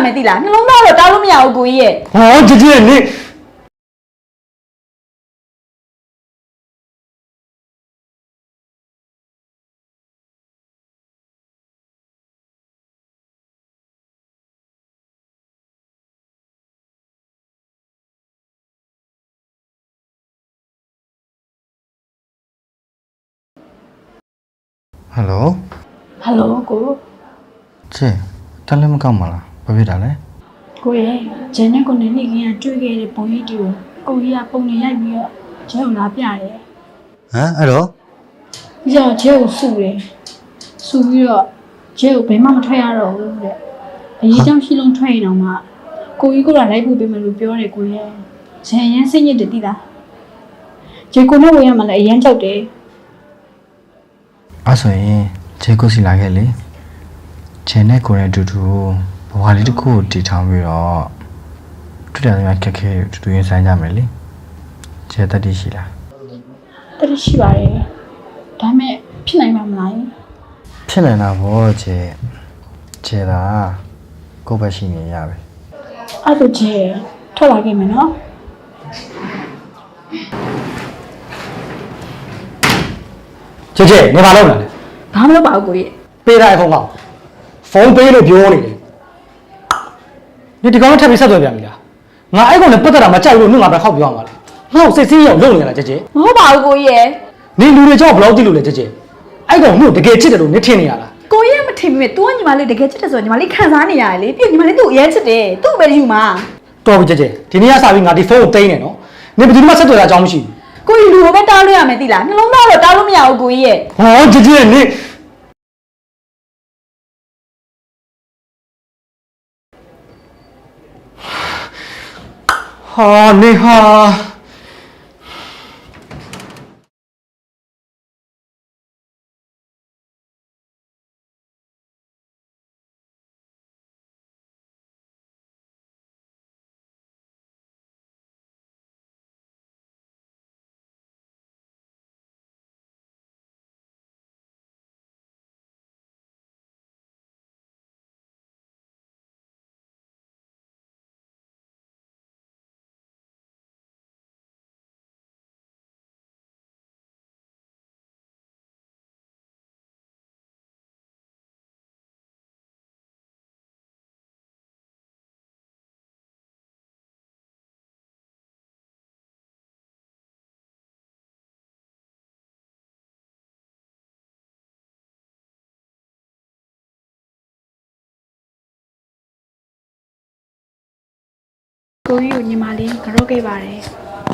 မယ်သိလားနှလုံးသားတော့တားလို့မရဘူးကိုကြီးရဲ့ဟောကြည်ကြည်နေဟယ်လိုကိုချေတလည်းမကောက်ပါလားဘာဖြစ်တာလဲကိုရဲ့ဂျန်နဲ့ကိုနဲ့နေကင်းကတွေ့ခဲ့တဲ့ပုံရိပ်တွေကိုကြီးကပုံနဲ့ရိုက်ပြီးတော့ဂျန်ကိုလာပြတယ်ဟမ်အဲ့တော့ပြီးတော့ဂျန်ကိုစုတယ်စုပြီးတော့ဂျန်ကိုဘယ်မှမထွက်ရတော့ဘူးတဲ့အရေးကြောင့်ရှိလုံးထွက်ရင်တော့မှကိုကြီးကလိုက်ဖို့ပေးမယ်လို့ပြောတယ်ကိုရဲ့ဂျန်ရမ်းစိတ်ညစ်တယ်သိလားဂျန်ကိုနဲ့ဝင်ရမှလည်းအရန်ကြောက်တယ်အဲ့ဆိုရင်ချေကိုစီလာခဲ့လေချေနဲ့ကိုရဲ့အတူတူဘဝလေးတစ်ခုကိုတည်ထောင်ပြီးတော့တွေ့တယ်များခက်ခဲတူတူရင်ဆိုင်ကြမယ်လေချေတတိရှိလားတတိရှိပါတယ်ဒါပေမဲ့ဖြစ်နိုင်မှာမလားဖြစ်နိုင်တာပေါ့ချေတာကိုယ့်ဘက်ရှိနေရပဲအဲ့ဒါချေထွက်လာခဲ့မယ်နော်ချေနေပါလို့လားဘာမှမလုပ်ပါဘူးကိုကြီးပေးတာဖုန်းကဖုန်းပေးလို့ပြောနေတယ်你这刚刚特别啥都变没了，我爱讲的不得了嘛，假如你那边好不要嘛了，我谁要用你了姐姐？我把我过夜。你路的叫不老的路了姐姐，爱讲我这个记得路你听你了。过夜没听没？多你妈的这个记得说你妈你看啥你呀？哩，别你妈的都也记得，都没有嘛。多不姐姐，今天啥时候我的风对呢？你不对嘛？啥都要讲不起。过夜路我们打路也没得啦，你弄到了打路没有过夜。哦，姐姐你。好，你好。ကိုကြီးကိုညီမလေးကြောက်ခဲ့ပါတယ်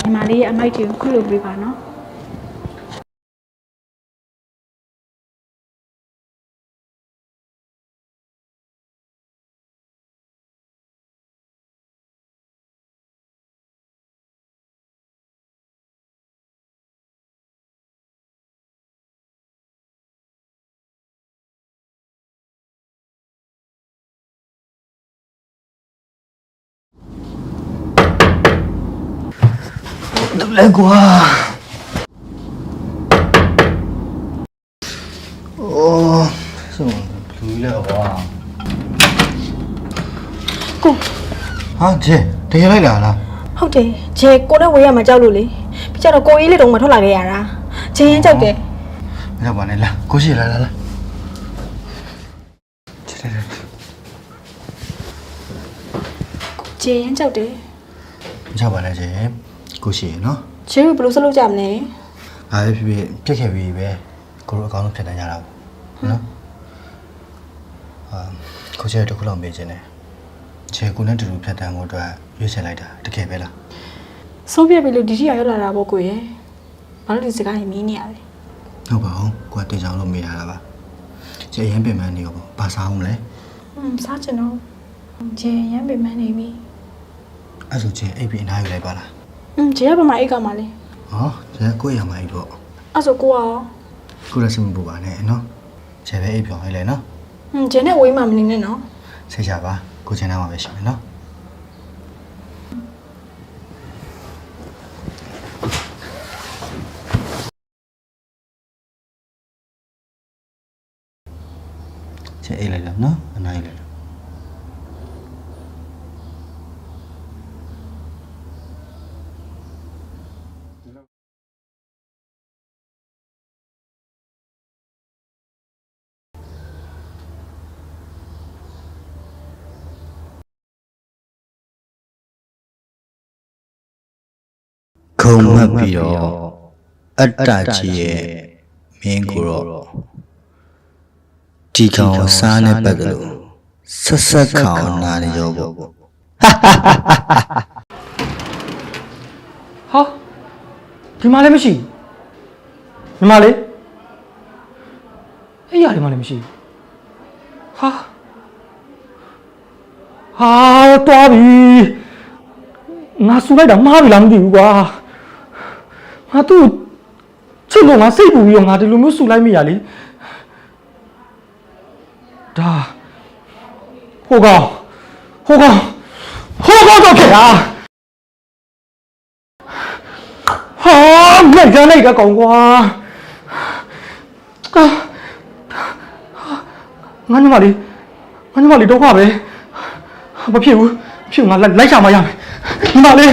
ညီမလေးရဲ့အမိုက်တွေကိုခုလုပ်ပေးပါနော်来过。哦，什么？不了吧？ကို啊，姐，等下来聊了。ဟုတ်တယ်ဂျဲကိုနဲ့ဝေးရမှာကြောက်လို့လေပြီးကြတော့ကိုကြီးလေးတုံးမထွက်လာခဲ့ရတာဂျဲရင်ကြောက်တယ်မကြောက်ပါနဲ့လားကိုရှိလာလာဂျဲရင်ကြောက်တယ်မကြောက်ပါနဲ့姐ကိုရှိရနော်ဂျဲတို့ဘယ်လိုဆက်လုပ်ကြမလဲငါလည်းဖြစ်ပြက်ခဲ့ပြီပဲကိုတို့အကောင်းဆုံးဖြစ်နိုင်ကြတာပေါ့နော်ကိုရှိရတခုလောက်မေးခြင်းတယ်ခြေကိုနဲ့တူတူဖြတ်တန်းဖို့အတွက်ရွေးချယ်လိုက်တာတကယ်ပဲလားဆုံးပြပြီလို့ဒီတိရောက်လာတာပေါ့ကိုရဲ့ဘာလို့ဒီစကားကြီးမင်းနေရလဲဟုတ်ပါဘူးကိုကတေချောင်းလို့မေးရတာပါခြေရင်ပင်မနေရောပေါ့ဘာစားအောင်လဲစားချင်တော့ဂျဲရမ်းပင်မနေပြီအဲ့ဆိုခြေအိပ်ပြီးအနားယူလိုက်ပါလားဂျဲကဘာမှအိတ်ကမှလဲဟောခြေကိုရမှာအိပ်တော့အဲ့ဆိုကိုရောကိုရစမပူပါနဲ့နော်ခြေပဲအိပ်ပြောင်းလိုက်လေနော်ဂျဲနဲ့ဝေးမှမနေနဲ့နော်ဆေးချပါကိုချင်တာမှာပဲရှိမယ်နော်ခြေအိပ်လိုက်လားနော်အနားယူလိုက်လား ခုံမှတ်ပြီးတော့အတ္တကြီးရဲ့မင်းကိုတော့ဒီကောင်စားနဲ့ပတ်တယ်လို့ဆက်ဆက်ခေါင်နာနေရောပေါ့ ဟာဒီမှာလည်းမရှိဘူးဒီမှာလေအဲ့ရဒီမှာလည်းမရှိဘူးဟာတွားပြီငါဆူလိုက်တာမှားပြီလားမသိဘူးကွာငါသူ့ချစ်လို့ငါစိတ်ပူပြီးတော့ငါဒီလိုမျိုးဆူလိုက်မိရလေဒါဟိုကောင်တော့ခဲ့တာဟာလက်ရမ်းလိုက်တာကောင်ကွာငါညမလေးတော့ခါပဲမဖြစ်ဘူးငါလိုက်ချမှာရမယ်ညီမလေး